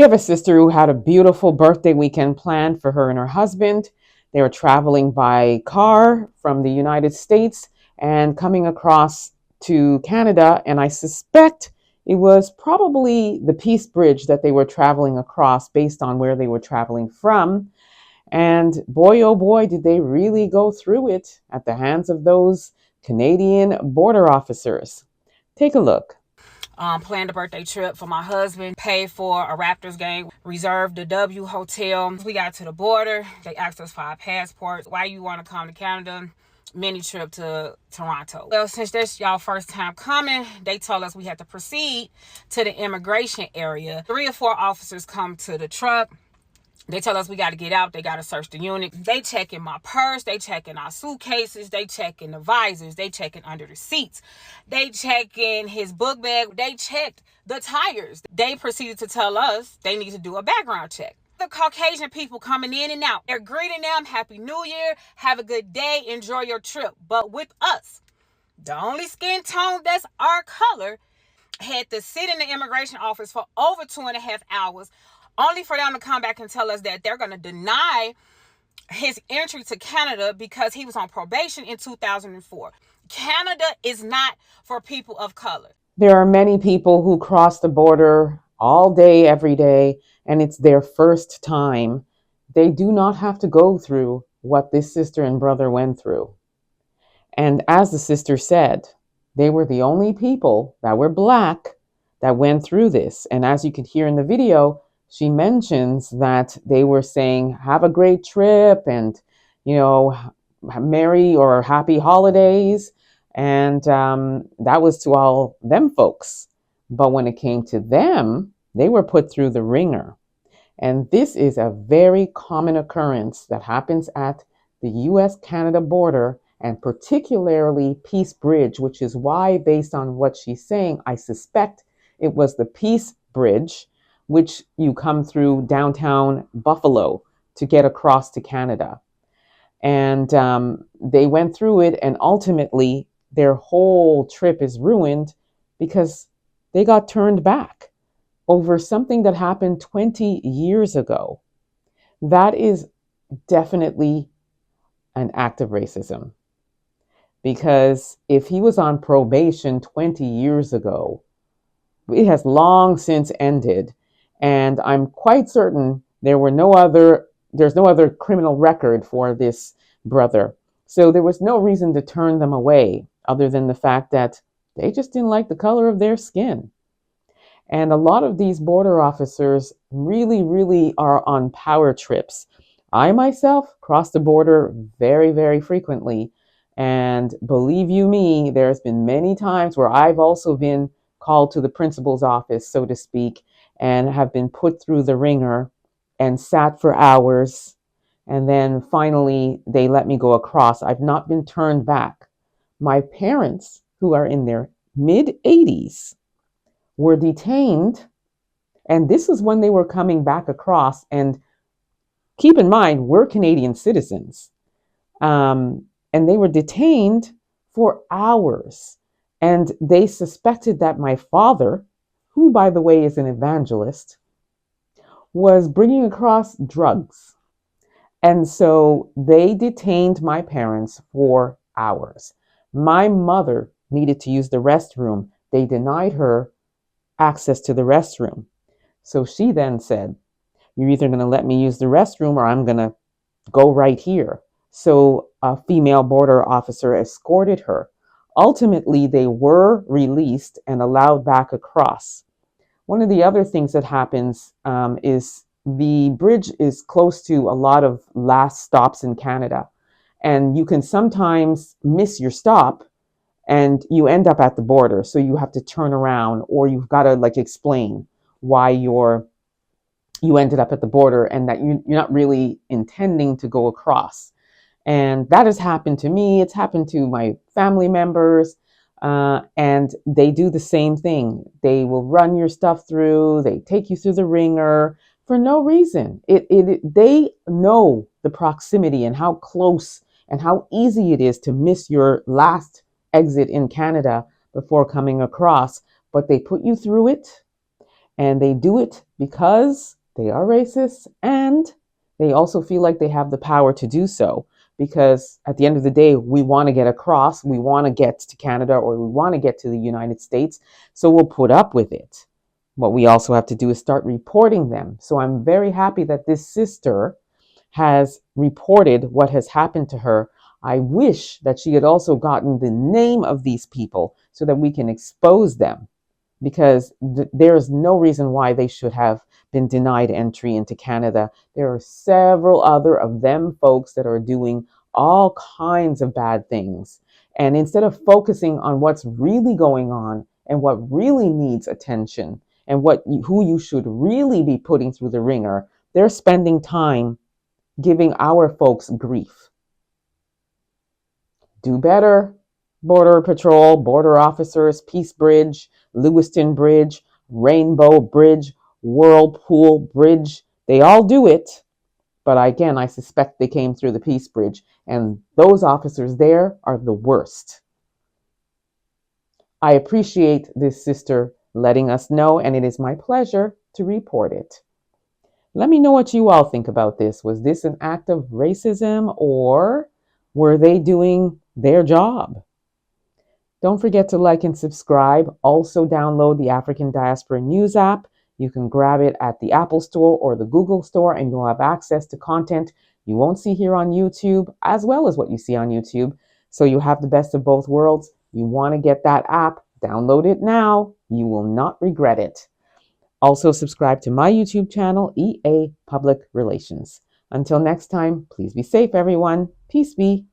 We have a sister who had a beautiful birthday weekend planned for her and her husband. They were traveling by car from the United States and coming across to Canada. And I suspect it was probably the Peace Bridge that they were traveling across based on where they were traveling from. And boy, oh boy, did they really go through it at the hands of those Canadian border officers. Take a look. Planned a birthday trip for my husband, paid for a Raptors game, reserved the W Hotel. We got to the border. They asked us for our passports. Why you want to come to Canada? Mini trip to Toronto. Well, since this y'all first time coming, they told us we had to proceed to the immigration area. 3 or 4 officers come to the truck. They tell us we got to get out. They got to search the unit. They checking my purse. They checking our suitcases. They checking the visors. They checking under the seats. They checking his book bag. They checked the tires. They proceeded to tell us they need to do a background check. The Caucasian people coming in and out. They're greeting them. Happy New Year. Have a good day. Enjoy your trip. But with us, the only skin tone that's our color, had to sit in the immigration office for over 2.5 hours, only for them to come back and tell us that they're going to deny his entry to Canada because he was on probation in 2004. Canada is not for people of color. There are many people who cross the border all day, every day, and it's their first time. They do not have to go through what this sister and brother went through. And as the sister said, they were the only people that were Black that went through this. And as you could hear in the video, she mentions that they were saying, have a great trip and, merry or happy holidays. And that was to all them folks. But when it came to them, they were put through the ringer. And this is a very common occurrence that happens at the US-Canada border, and particularly Peace Bridge, which is why, based on what she's saying, I suspect it was the Peace Bridge, which you come through downtown Buffalo to get across to Canada. And they went through it, and ultimately their whole trip is ruined because they got turned back over something that happened 20 years ago. That is definitely an act of racism. Because if he was on probation 20 years ago, it has long since ended. And I'm quite certain there's no other criminal record for this brother. So there was no reason to turn them away other than the fact that they just didn't like the color of their skin. And a lot of these border officers really, really are on power trips. I myself cross the border very, very frequently. And believe you me, there's been many times where I've also been called to the principal's office, so to speak, and have been put through the ringer and sat for hours. And then finally, they let me go across. I've not been turned back. My parents, who are in their mid-80s, were detained. And this is when they were coming back across. And keep in mind, we're Canadian citizens. And they were detained for hours. And they suspected that my father, who, by the way, is an evangelist, was bringing across drugs. And so they detained my parents for hours. My mother needed to use the restroom. They denied her access to the restroom. So she then said, you're either going to let me use the restroom or I'm going to go right here. So a female border officer escorted her. Ultimately, they were released and allowed back across. One of the other things that happens is the bridge is close to a lot of last stops in Canada. And you can sometimes miss your stop and you end up at the border. So you have to turn around, or you've got to explain why you ended up at the border and that you're not really intending to go across. And that has happened to me. It's happened to my family members. And they do the same thing. They will run your stuff through. They take you through the ringer for no reason. They know the proximity and how close and how easy it is to miss your last exit in Canada before coming across. But they put you through it. And they do it because they are racist, and they also feel like they have the power to do so. Because at the end of the day, we want to get across, we want to get to Canada, or we want to get to the United States. So we'll put up with it. What we also have to do is start reporting them. So I'm very happy that this sister has reported what has happened to her. I wish that she had also gotten the name of these people so that we can expose them, because there is no reason why they should have been denied entry into Canada. There are several other of them folks that are doing all kinds of bad things. And instead of focusing on what's really going on and what really needs attention and who you should really be putting through the ringer, they're spending time giving our folks grief. Do better, Border Patrol, border officers, Peace Bridge, Lewiston Bridge, Rainbow Bridge, Whirlpool Bridge. They all do it. But again, I suspect they came through the Peace Bridge, and those officers there are the worst. I appreciate this sister letting us know, and it is my pleasure to report it. Let me know what you all think about this. Was this an act of racism, or were they doing their job? Don't forget to like and subscribe. Also download the African Diaspora News app. You can grab it at the Apple Store or the Google Store, and you'll have access to content you won't see here on YouTube, as well as what you see on YouTube. So you have the best of both worlds. You want to get that app, download it now. You will not regret it. Also subscribe to my YouTube channel, EA Public Relations. Until next time, please be safe, everyone. Peace be.